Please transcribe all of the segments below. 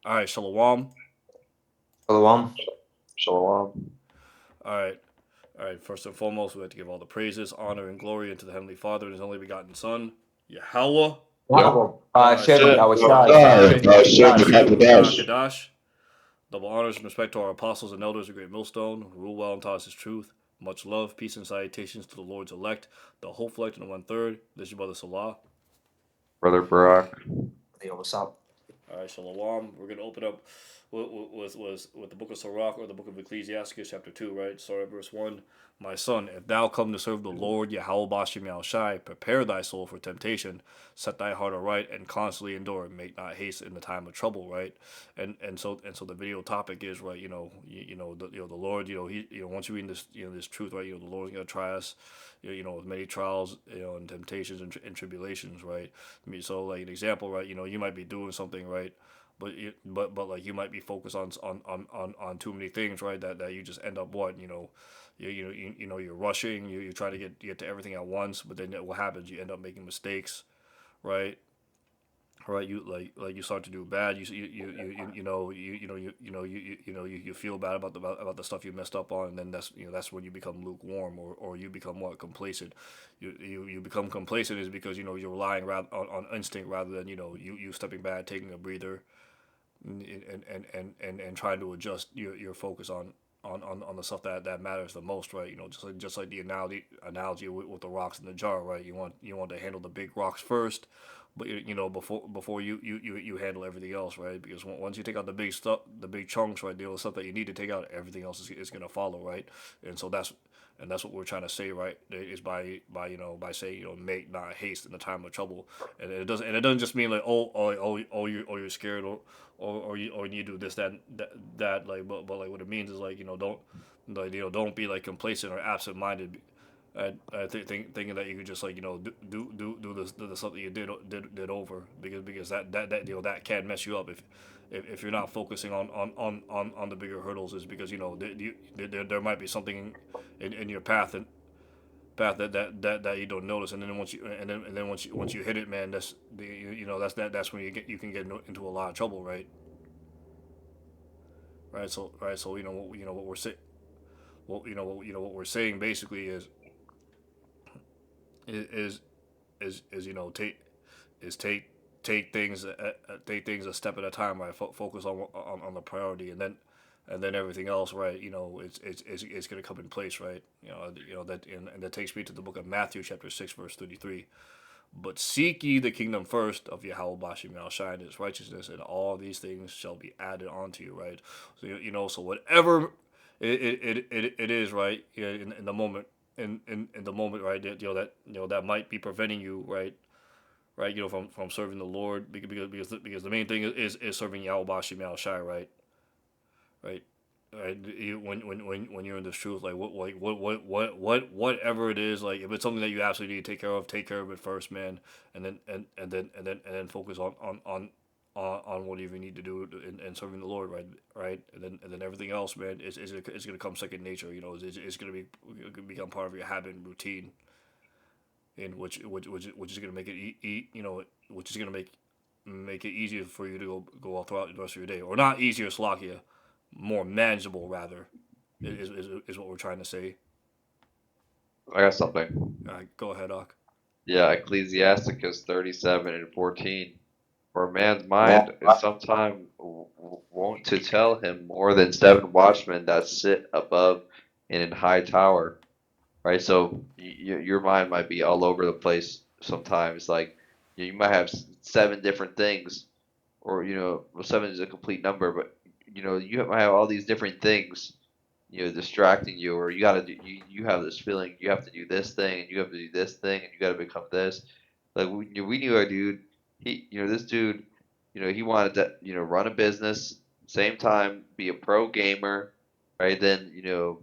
All right, Shalom. Shalom. Shalom. All right, all right. First and foremost, we have to give all the praises, honor, and glory unto the Heavenly Father and His only begotten Son, Yahweh, Yep. Shem Shem Yahushai. Yahweh, Shem Hashem Yahushai. Hashem Yahweh. Yahakadash. Double honors and respect to our apostles and elders, a great millstone, who rule well and taught us His truth. Much love, peace, and salutations to the Lord's elect, the hopeful elect, and the 1/3. This is your brother Salah. Brother Barak. Yo, what's up? All right, Shalom. We're going to open up with the book of Sirach, or the book of Ecclesiasticus, chapter 2, right? Start at verse 1. My son, if thou come to serve the Lord, Yahweh Bashem Yahushai, prepare thy soul for temptation, set thy heart aright, and constantly endure. Make not haste in the time of trouble, right? And so the video topic is, right, the Lord, once you read this, this truth, right, the Lord's going to try us, with many trials, and temptations and tribulations, right? I mean, so like an example, right? You might be doing something, right? But like you might be focused on too many things, right? That you just end up what you're rushing. You try to get to everything at once, but then what happens? You end up making mistakes, right? Right, you start to do bad. You feel bad about the stuff you messed up on, and then that's when you become lukewarm, or you become what, complacent. You become complacent is because you're relying on instinct rather than you stepping back, taking a breather, and trying to adjust your focus on the stuff that matters the most, right? Just like the analogy with the rocks in the jar, right? You want to handle the big rocks first, but before you handle everything else, right? Because once you take out the big stuff, the big chunks, right, the stuff that you need to take out, everything else is going to follow, right? And that's what we're trying to say, right? Is by saying, make not haste in the time of trouble. And it doesn't just mean like, you're scared, or you do this, that, like, but like what it means is like, don't, like, don't be like complacent or absent minded. Thinking that you could just, like, do the stuff that you did over, because that can mess you up if you're not focusing on the bigger hurdles, is because there might be something in your path that you don't notice, and then once you hit it, man, that's when you can get into a lot of trouble, right? So what we're saying, what we're saying basically is take is take things a step at a time, right? Focus on the priority, and then everything else, right? It's gonna come in place, right? And that takes me to the book of Matthew, chapter 6, verse 33. But seek ye the kingdom first of Yahweh Bashim Shai and his righteousness, and all these things shall be added onto you, right? So so whatever it is, right? In the moment, in the moment, right? That might be preventing you, right? From serving the Lord, because the main thing is serving Yahweh Bashim Shai, right? Right, when you're in this truth, like whatever it is, like if it's something that you absolutely need to take care of it first, man, and then focus on what you even need to do in serving the Lord, right, and then everything else, man, is gonna come second nature. It's gonna become part of your habit and routine, in which is gonna make it which is gonna make it easier for you to go all throughout the rest of your day, or not easier, Slovakia, more manageable rather, is what we're trying to say. I got something. Go ahead, Doc. Yeah, Ecclesiasticus 37 and 14. For a man's mind is sometime wont to tell him more than 7 watchmen that sit above in an high tower. Right? So your mind might be all over the place sometimes. Like you might have 7 different things, or well, 7 is a complete number, but you might have all these different things, distracting you, or you have this feeling you have to do this thing, and you have to do this thing, and you got to become this. Like we knew a dude. This dude, he wanted to, run a business, same time be a pro gamer, right? Then you know,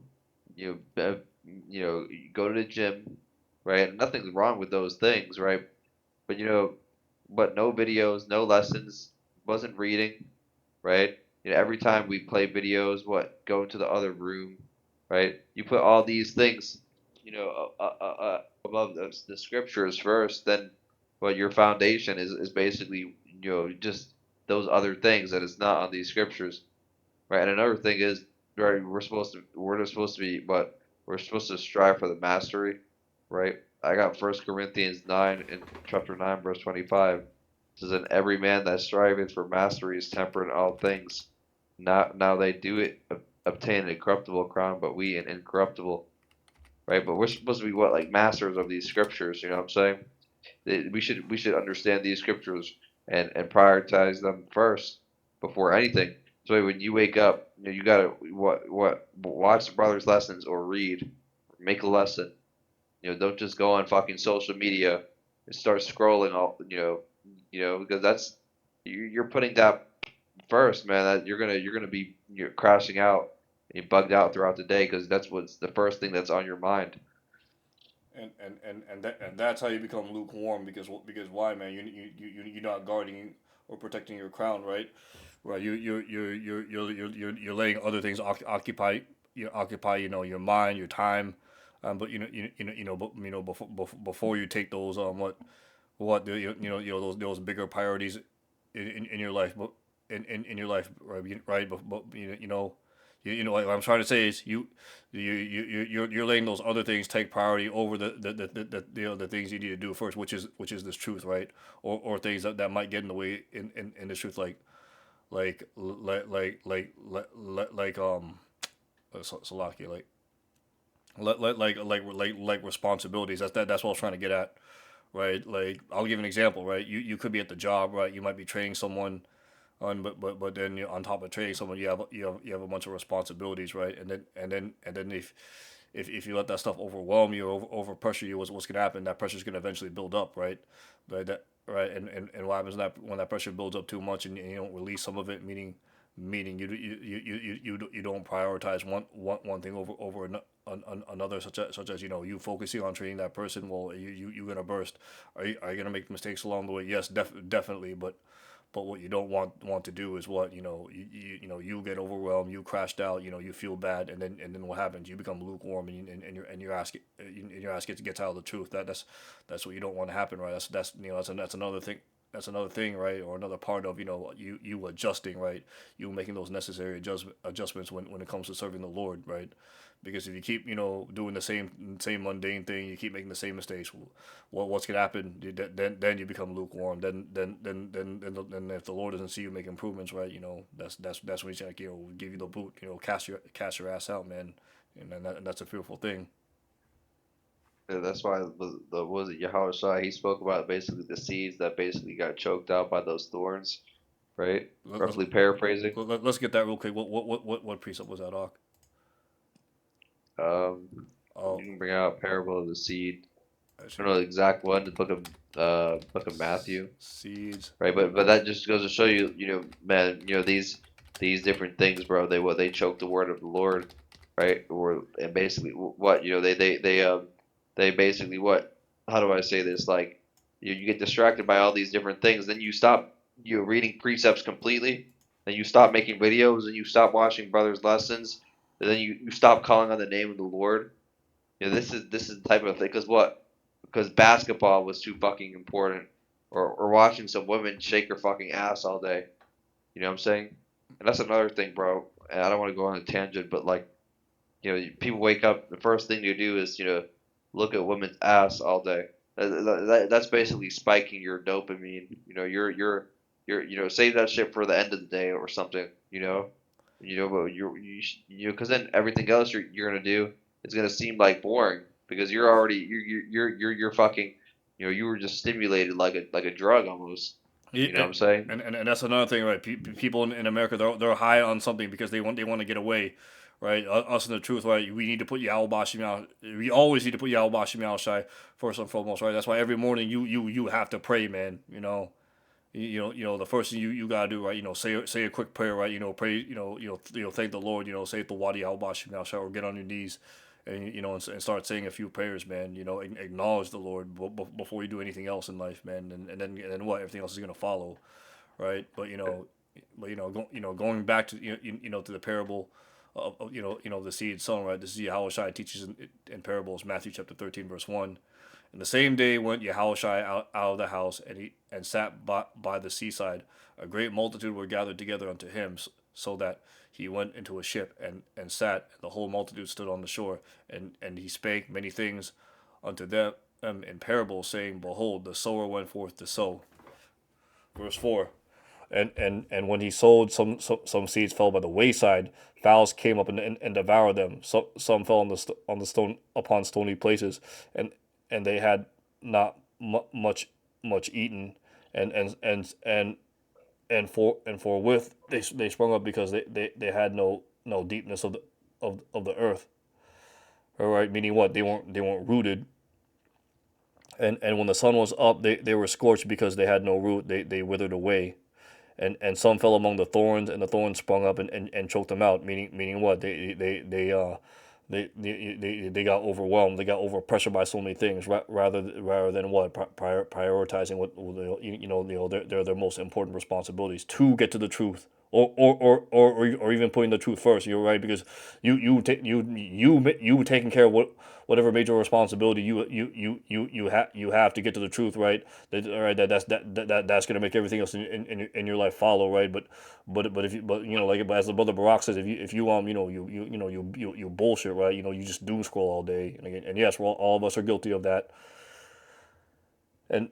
uh, you go to the gym, right? And nothing's wrong with those things, right? But but no videos, no lessons, wasn't reading, right? Every time we play videos, what, go into the other room, right? You put all these things, above the scriptures first, then, well, your foundation is basically, just those other things that is not on these scriptures, right? And another thing is, right, we're just supposed to be, but we're supposed to strive for the mastery, right? I got First Corinthians 9 in chapter 9 verse 25. It says, "And every man that striveth for mastery is temperate in all things. Now they do it obtain an incorruptible crown, but we an incorruptible." Right? But we're supposed to be what, like masters of these scriptures. You know what I'm saying? We should understand these scriptures and prioritize them first before anything. So when you wake up, you gotta watch the brothers' lessons or read, make a lesson. Don't just go on fucking social media and start scrolling all. Because that's you're putting that first, man. That you're gonna be crashing out and bugged out throughout the day because that's what's the first thing that's on your mind. And that's how you become lukewarm because why, man? You're not guarding or protecting your crown, right? Right. You're letting other things occupy your mind, your time. But before you take those those bigger priorities in your life, but in your life, right? But what I'm trying to say is you're letting those other things take priority over the things you need to do first, which is this truth, right? Or things that might get in the way in this truth, Salakia, like responsibilities. That's what I was trying to get at, right? Like I'll give an example, right? You could be at the job, right? You might be training someone on, but then on top of training someone, you have a bunch of responsibilities, right? And then if you let that stuff overwhelm you, over pressure you, what's gonna happen? That pressure's gonna eventually build up, right? Right, and what happens when that pressure builds up too much and you don't release some of it, meaning you don't prioritize one thing over another, such as you focusing on training that person. Well, you're gonna burst. Are you gonna make mistakes along the way? Yes, definitely, but what you don't want to do is you get overwhelmed, you crashed out, you feel bad, and then what happens? You become lukewarm, and your ass gets out of the truth. That's what you don't want to happen, right? That's another thing. That's another thing, right? Or another part of you adjusting, right? You making those necessary adjustments when it comes to serving the Lord, right? Because if you keep doing the same mundane thing, you keep making the same mistakes. What's gonna happen? Then you become lukewarm. Then if the Lord doesn't see you make improvements, right? That's when He's gonna give you the boot. Cast your ass out, man. And that's a fearful thing. Yeah, that's why the what was it Yahushua, he spoke about basically the seeds that basically got choked out by those thorns, right? Let, let's Roughly paraphrasing. let's get that real quick. What precept was that, Ark? Um, Oh, you can bring out parable of the seed. I actually, don't know the exact one, the book of Matthew, seeds. right? But that just goes to show you, man, these different things, bro. They choke the word of the Lord, right? Or and basically what they basically what? How do I say this? Like you get distracted by all these different things, then you stop reading precepts completely, then you stop making videos, and you stop watching brothers' lessons, and then you stop calling on the name of the Lord. This is the type of thing. Because what? Because basketball was too fucking important, or watching some women shake her fucking ass all day. You know what I'm saying? And that's another thing, bro. And I don't want to go on a tangent, but like, people wake up, the first thing you do is look at women's ass all day. That's basically spiking your dopamine. Save that shit for the end of the day or something. But because then everything else you're gonna do is gonna seem like boring because you're already you're fucking, you were just stimulated like a drug almost. Yeah, You know what I'm saying? and that's another thing, right? People in America, they're high on something because they want to get away, right? Us in the truth, right? We need to put Yahweh Bashim out. We always need to put Yahweh Bashim out, shy, first and foremost, right? That's why every morning you have to pray, man. The first thing you gotta do, right? Say a quick prayer, right? Pray, thank the Lord. Say the Wadi Yahweh Bashim out, or get on your knees. And start saying a few prayers, man. Acknowledge the Lord before you do anything else in life, man. And then what? Everything else is gonna follow, right? Going back to to the parable of the seed sown, right? This is how Shai teaches in parables, Matthew chapter 13 verse 1, And the same day went Yahushua out of the house, and sat by the seaside. A great multitude were gathered together unto him, so that he went into a ship, and sat, and the whole multitude stood on the shore. And he spake many things unto them in parables, saying, Behold, the sower went forth to sow. Verse 4. And when he sowed, some seeds fell by the wayside. Fowls came up and devoured them. Some fell on the stone upon stony places, and they had not much eaten, and and and and and forthwith they sprung up, because they had no deepness of the earth. All right, meaning what? They weren't rooted. And when the sun was up, they were scorched, because they had no root. They withered away. And some fell among the thorns, and the thorns sprung up and choked them out. Meaning what? They got overwhelmed. They got overpressured by so many things, rather than what, prioritizing what, their most important responsibilities, to get to the truth, or even putting the truth first. You're right, because you taking care of whatever major responsibility you have to get to the truth, right? That's gonna make everything else in your life follow, right? But if you but you know like but as the brother Barack says, if you you bullshit, right? You just doom scroll all day, and yes, all of us are guilty of that. And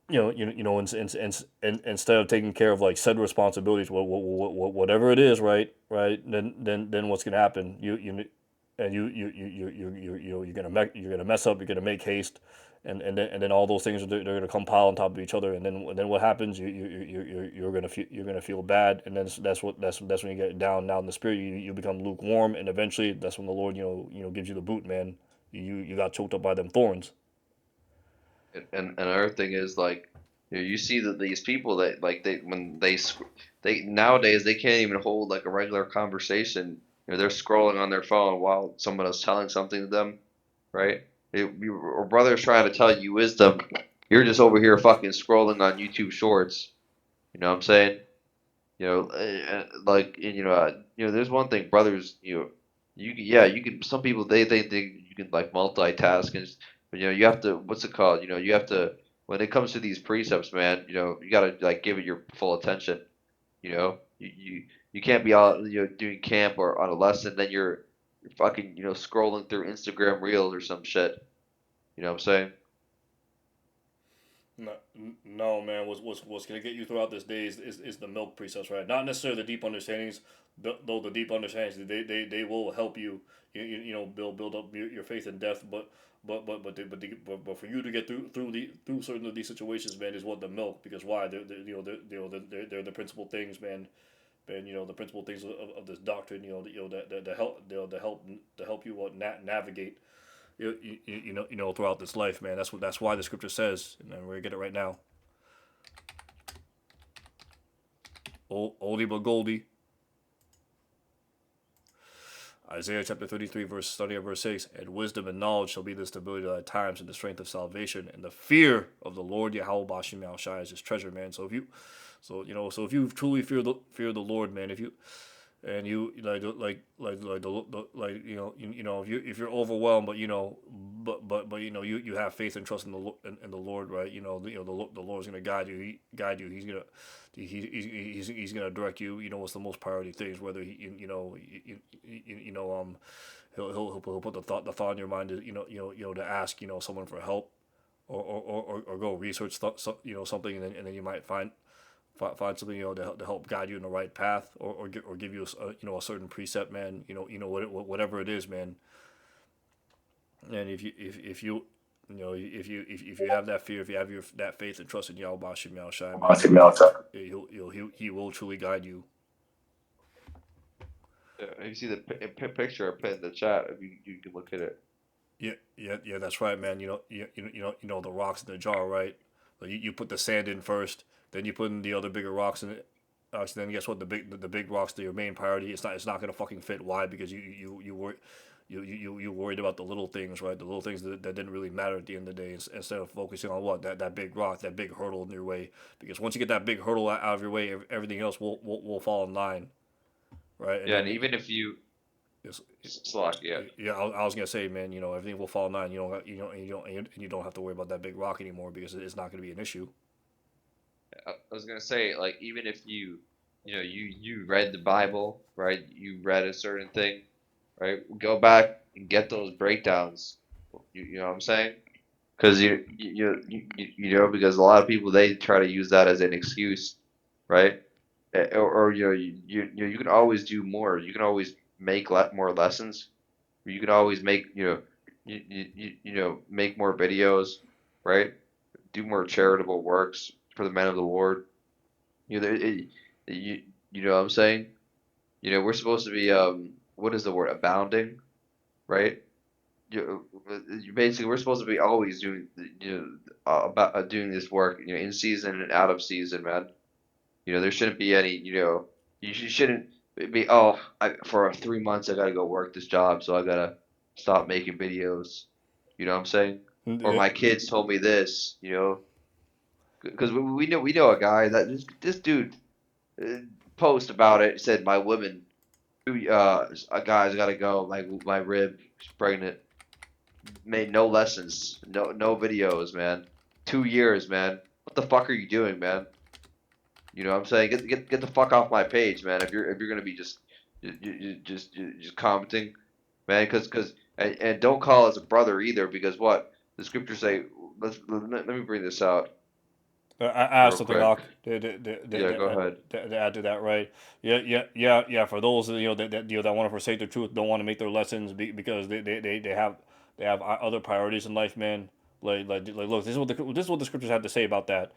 instead of taking care of like said responsibilities, whatever it is, right, then what's gonna happen? You're gonna mess up. You're gonna make haste, and then all those things, they're gonna compile on top of each other, and then what happens? You're gonna feel bad, and then that's when you get down in the spirit. You become lukewarm, and eventually that's when the Lord gives you the boot, man. You got choked up by them thorns. And another thing is like, you see that these people that like they nowadays they can't even hold like a regular conversation. They're scrolling on their phone while someone is telling something to them, right? Or brother's trying to tell you wisdom. You're just over here fucking scrolling on YouTube Shorts. You know what I'm saying? Like, there's one thing, brothers. Yeah, you can. Some people they think you can like multitask, but you have to. What's it called? You have to. When it comes to these precepts, man, you gotta like give it your full attention. You know, you can't be out doing camp or on a lesson, then you're fucking scrolling through Instagram Reels or some shit. You know what I'm saying? No, no, man. What's gonna get you throughout this day is the milk precepts, right? Not necessarily the deep understandings, though the deep understandings they will help you, build up your faith in death. But for you to get through certain of these situations, man, is what the milk. Because why? They're the principal things, man. And the principal things of this doctrine, that help to help you navigate throughout this life, man. That's why the scripture says, and we're gonna get it right now. Oldie but Goldie. Isaiah chapter 33, starting at verse 6. And wisdom and knowledge shall be the stability of thy times, and the strength of salvation, and the fear of the Lord Yahweh Bashim Shai is his treasure, man. So if you truly fear the Lord, man, if you and you if you're overwhelmed, but you have faith and trust in the Lord, right? The Lord's gonna guide you. He's gonna direct you. What's the most priority things, whether he'll put the thought in your mind to to ask someone for help, or go research something, and then you might find something to help guide you in the right path, or give you a certain precept, man. Whatever it is, man. And if you have that fear, if you have that faith and trust in Yahweh Bashim Shai, man, he will truly guide you. Yeah, you see the picture I put in the chat. If you can look at it. Yeah, that's right, man. The rocks in the jar, right? Like you put the sand in first, then you put in the other bigger rocks in it. So then guess what? The big rocks, your main priority. It's not gonna fucking fit. Why? Because you worried about the little things, right? The little things that didn't really matter at the end of the day. Instead of focusing on what that big rock, that big hurdle in your way. Because once you get that big hurdle out of your way, everything else will fall in line, right? And Yeah, and then even if you It's, Slovakia. yeah, I was gonna say, man, everything will fall in line. You don't have to worry about that big rock anymore because it's not gonna be an issue. I was gonna say, like, even if you read the Bible, right? You read a certain thing, right? Go back and get those breakdowns. You know what I'm saying? Because because a lot of people they try to use that as an excuse, right? Or you can always do more. You can always make more lessons. You can always make make more videos, right? Do more charitable works for the men of the Lord. You know, you you know what I'm saying? We're supposed to be what is the word? Abounding, right? Basically we're supposed to be always doing about doing this work, in season and out of season, man. There shouldn't be any, you shouldn't be for 3 months I gotta go work this job, so I gotta stop making videos. You know what I'm saying? Or Yeah, my kids told me this, because we know a guy that this dude uh, post about it said my woman, a guy's gotta go, my rib, she's pregnant, made no lessons, no videos, man. 2 years, man. What the fuck are you doing, man? You know what I'm saying? Get the fuck off my page, man. If you're gonna be just commenting, man. And don't call us a brother either, because what the scriptures say. Let me bring this out I have real something, quick. Ak, Yeah, go ahead. to add to that, right? Yeah. For those that want to forsake the truth, don't want to make their lessons because they have other priorities in life, man. Look, this is what the scriptures have to say about that.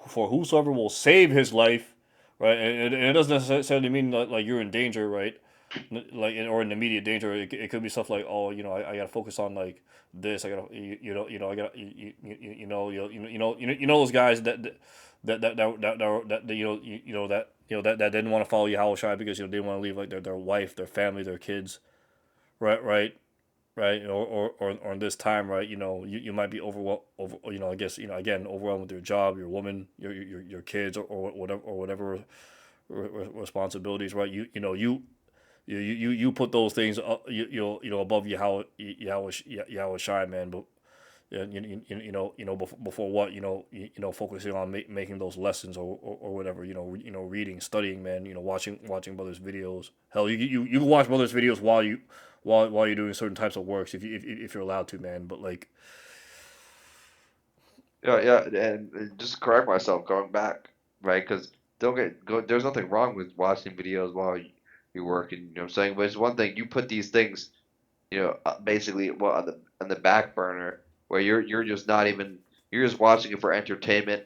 For whosoever will save his life, right? And it doesn't necessarily mean like you're in danger, right? Or in immediate danger. It could be stuff like, oh, I gotta focus on like this. I gotta, I gotta, those guys that didn't want to follow Yahweh Shai because they didn't want to leave like their wife, their family, their kids, right, or in this time, right, you might be overwhelmed, I guess, again, overwhelmed with your job, your woman, your kids, or whatever responsibilities, right? You put those things above Yahweh Shai, man. But before what, focusing on making those lessons, or whatever, reading, studying, man, watching brothers videos. Hell, you can watch brothers videos while you're doing certain types of works, if you're allowed to, man. But like, Yeah, and just correct myself going back, right? Because don't get go. There's nothing wrong with watching videos while you're working. You know what I'm saying? But it's one thing you put these things, basically, well, on the back burner, where you're just not even, you're just watching it for entertainment.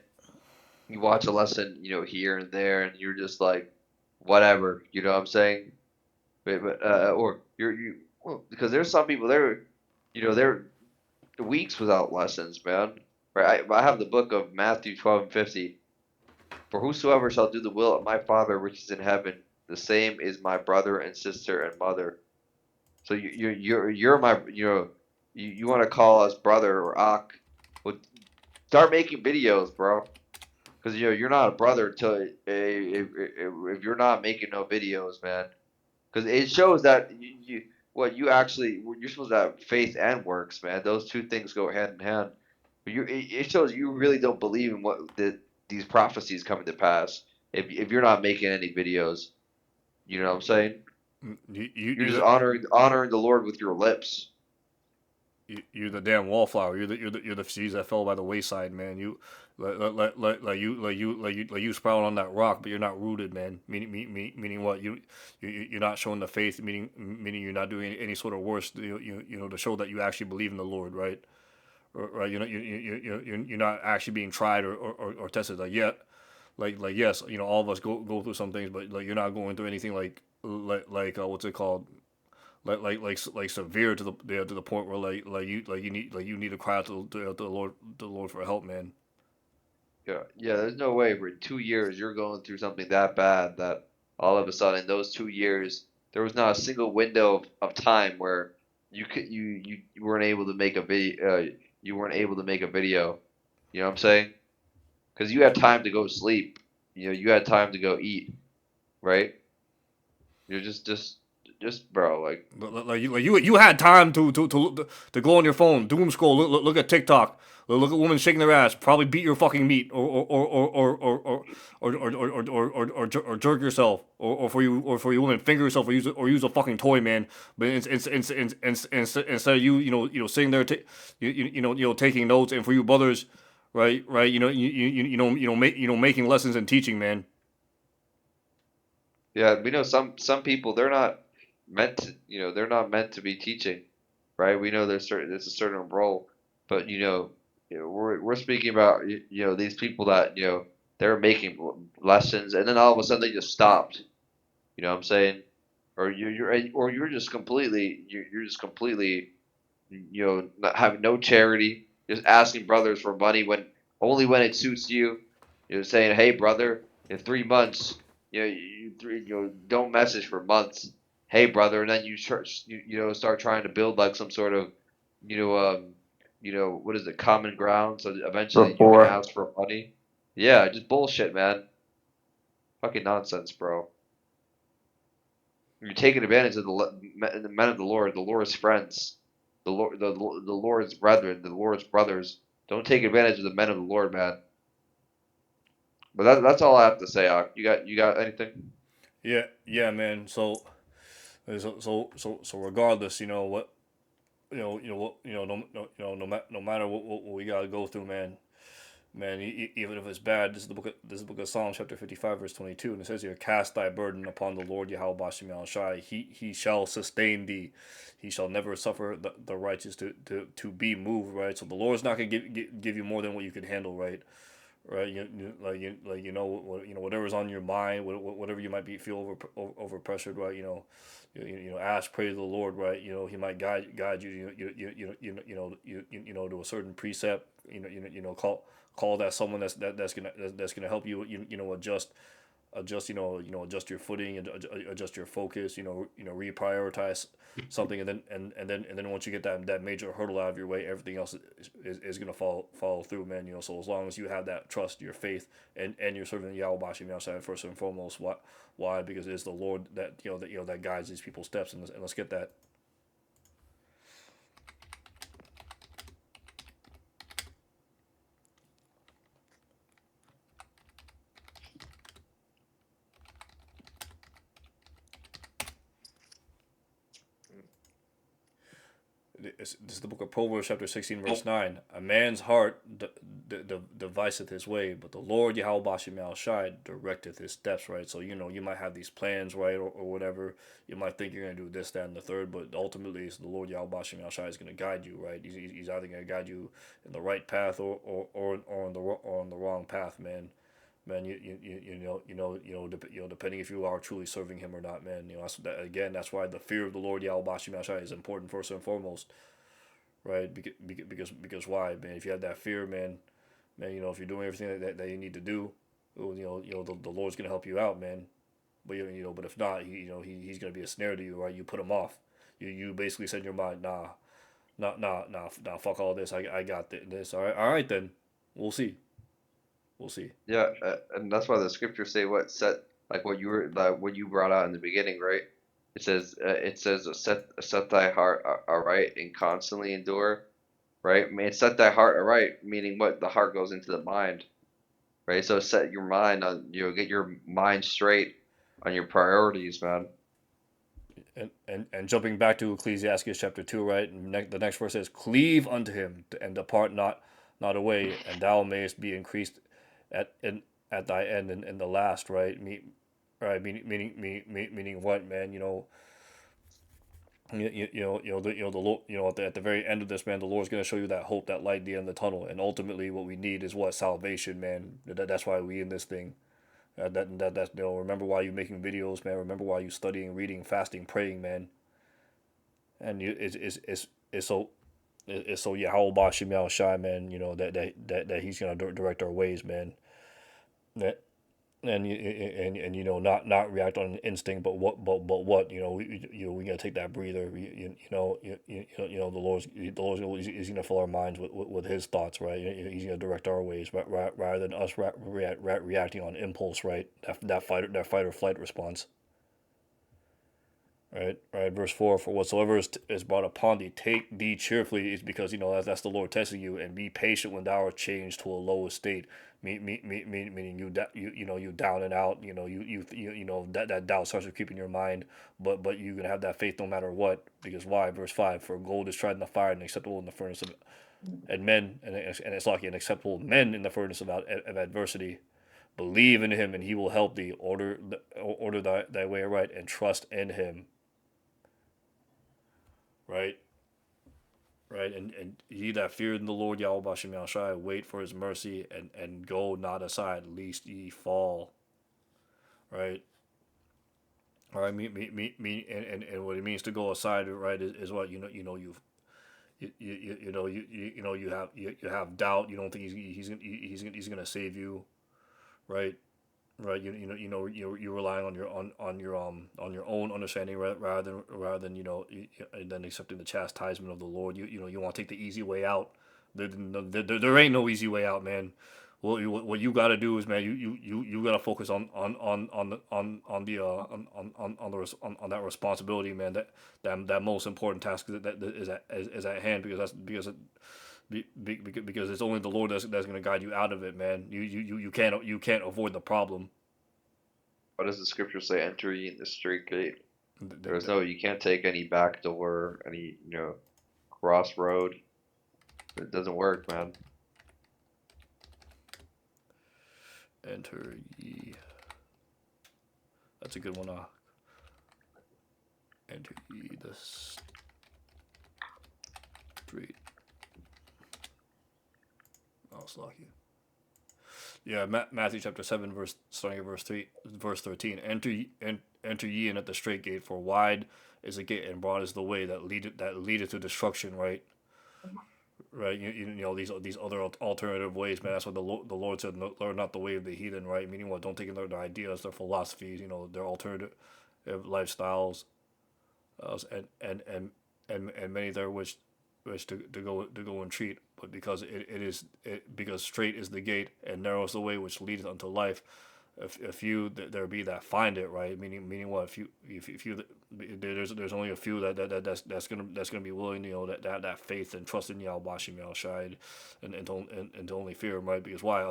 You watch a lesson, here and there, and you're just like, whatever. You know what I'm saying? Or well, because there's some people there, they're weeks without lessons, man. Right? I have the book of Matthew 12:50. For whosoever shall do the will of my Father which is in heaven, the same is my brother and sister and mother. So you're my, you want to call us brother or ak? Well, start making videos, bro. Because you're not a brother until if you're not making no videos, man. Because it shows that you're supposed to have faith and works, man. Those two things go hand in hand. But it shows you really don't believe in these prophecies coming to pass if you're not making any videos. You know what I'm saying? You're just you honoring the Lord with your lips. you're the damn wallflower. You're the seeds that fell by the wayside, man. You like you sprout on that rock, but you're not rooted, man. Meaning what? You're not showing the faith. Meaning you're not doing any sort of works. To show that you actually believe in the Lord, right? Right. You're not actually being tried or tested. Like, yet. Like yes, all of us go through some things, but like you're not going through anything like what's it called, like severe to the point where you need to cry out to the Lord for help, man. Yeah, yeah. There's no way for 2 years you're going through something that bad that all of a sudden in those 2 years there was not a single window of time where you weren't able to make a video. You weren't able to make a video. You know what I'm saying? Because you had time to go sleep. You had time to go eat. Right? You're just just bro, like You had time to go on your phone, doom scroll, look at TikTok, look at women shaking their ass, probably beat your fucking meat, or jerk yourself, or for you women finger yourself, or use a fucking toy, man. But instead of sitting there, taking notes, and for you brothers, right, making lessons and teaching, man. yeah, we know some people they're not meant to, they're not meant to be teaching, right? We know there's a certain role, but we're speaking about these people that they're making lessons, and then all of a sudden they just stopped. You know what I'm saying? Or you're just completely you're just completely not having no charity, just asking brothers for money when only when it suits you. You're saying, hey brother, in 3 months, don't message for months. Hey brother, and then start trying to build like some sort of you know what is it, common ground, so that eventually you can Rapport. ask for money. Yeah, just bullshit, man. Fucking nonsense, bro. You're taking advantage of the men of the Lord's friends, the Lord's brethren, the Lord's brothers. Don't take advantage of the men of the Lord, man. But that's all I have to say. You got anything? Yeah, man. So regardless, no matter what we gotta go through, man, even if it's bad, this is the book of Psalms, chapter 55, verse 22, and it says here, "Cast thy burden upon the Lord Yahweh Bashem Shai. He shall sustain thee. He shall never suffer the righteous to be moved." Right. So the Lord's not gonna give you more than what you can handle. Right. Right. Whatever's on your mind, whatever you might feel over pressured. Right. Ask, pray to the Lord. Right. He might guide you. To a certain precept. Call that someone that's gonna help you. Adjust your footing, and adjust your focus. Reprioritize something, and then once you get that major hurdle out of your way, everything else is gonna follow through, man. So as long as you have that trust, your faith, and you're serving Yahweh Bashim Yahshua first and foremost. Why? Because it's the Lord that guides these people's steps, and let's get that. This is the book of Proverbs, chapter 16, verse 9. A man's heart deviseth his way, but the Lord Yahweh Bashim Shai directeth his steps, right? So, you might have these plans, right, or whatever. You might think you're going to do this, that, and the third, but ultimately, it's the Lord Yahweh Bashim Shai is going to guide you, right? He's either going to guide you in the right path or on the wrong path, man. Man, depending if you are truly serving Him or not, man. That's why the fear of the Lord Yahweh Bashim Shai is important first and foremost, right? Because why, man? If you have that fear, man, if you're doing everything that you need to do, the Lord's gonna help you out, man. But if not, he's gonna be a snare to you, right? You put him off. You basically said in your mind, nah, fuck all this. I got this. All right then. We'll see. We'll see. Yeah, and that's why the scriptures say what you brought out in the beginning, right? It says set thy heart aright and constantly endure, right? I mean, set thy heart aright, meaning what? The heart goes into the mind, right? So set your mind on, get your mind straight on your priorities, man. And jumping back to Ecclesiasticus chapter 2, right? And the next verse says, "Cleave unto him, and depart not away, and thou mayest be increased at thy end in the last," right? Meaning what, man? The Lord, at the very end of this, man, the Lord's gonna show you that hope, that light at the end of the tunnel, and ultimately, what we need is what? Salvation, man. That's why we in this thing. Remember why you making videos, man. Remember why you studying, reading, fasting, praying, man. And it's so Yahweh Bashim Yahweh Shai, man. That He's gonna direct our ways, man. That and not react on instinct, but what we gotta take that breather. The Lord's gonna fill our minds with His thoughts, right? He's gonna direct our ways, rather than us reacting on impulse, right? That fight or flight response. Right. Verse 4: For whatsoever is brought upon thee, take thee cheerfully, is because that's the Lord testing you, and be patient when thou art changed to a low estate. Meaning you down and out. That doubt starts to creep in your mind, but you can have that faith no matter what. Because why? Verse 5: For gold is tried in the fire and acceptable in the furnace of and men and it's like an acceptable men in the furnace of adversity. Believe in him, and he will help thee. Order thy way right, and trust in him. Right. Right, and ye that fear in the Lord Yahweh Bashem Yahushai, wait for his mercy, and go not aside, lest ye fall. Right, all right. And what it means to go aside, right, is what you have doubt. You don't think he's gonna save you. Right, right. You're relying on your own understanding, rather than and then accepting the chastisement of the Lord. You want to take the easy way out. There ain't no easy way out, man. Well, what you got to do is, man, you got to focus on that responsibility, man. That most important task that is at hand, because it's only the Lord that's gonna guide you out of it, man. You can't avoid the problem. What does the scripture say? Enter ye in the straight gate. The- You can't take any back door, any, crossroad. It doesn't work, man. Enter ye. That's a good one. Enter ye the straight. Oh, lucky. Yeah, Matthew chapter 7, starting at verse 13. Enter ye in at the straight gate, for wide is the gate and broad is the way that leadeth to destruction. Right, right. These other alternative ways, man. That's what the Lord said. No, learn not the way of the heathen. Right, meaning what? Don't take in their ideas, their philosophies. Their alternative lifestyles, and many there which to go and treat, but because straight is the gate and narrow is the way which leadeth unto life. A few there be that find it, right? Meaning what? If you there's only a few that's gonna be willing, that faith and trust in Yahweh Bashim Yahushai, and to only fear him, right? Because why?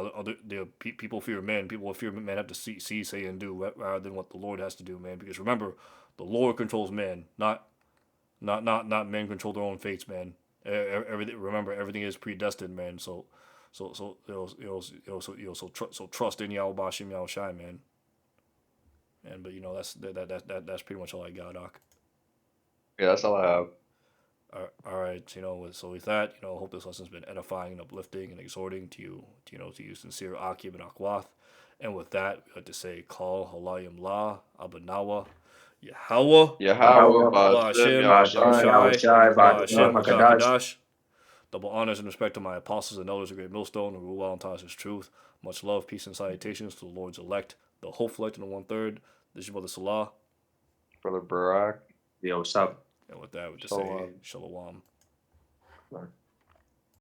People fear men. People fear men have to see, say, and do, rather than what the Lord has to do, man. Because remember, the Lord controls man, not men control their own fates, man. Remember, everything is predestined, man. So trust in Yahweh Bashim Yahushai, man. But that's pretty much all I got, Doc. Yeah, that's all I have. All right. So with that, I hope this lesson's been edifying and uplifting and exhorting to you sincere Akib and Akwath. And with that, we have to say, call Halayim La Abanawa Yahweh Yahweh Ba'ashem Ba'ashem Yahushai. Yahushai Ba'ashem Makadash. Makadash. Double honors and respect to my apostles and elders of Great Millstone who rule well and taught us his truth. Much love, peace, and salutations to the Lord's elect, the hopeful elect in the 1/3. This is your brother Salah. Brother Barak. Yo, what's up? And with that, we just say Shalom. Shalom.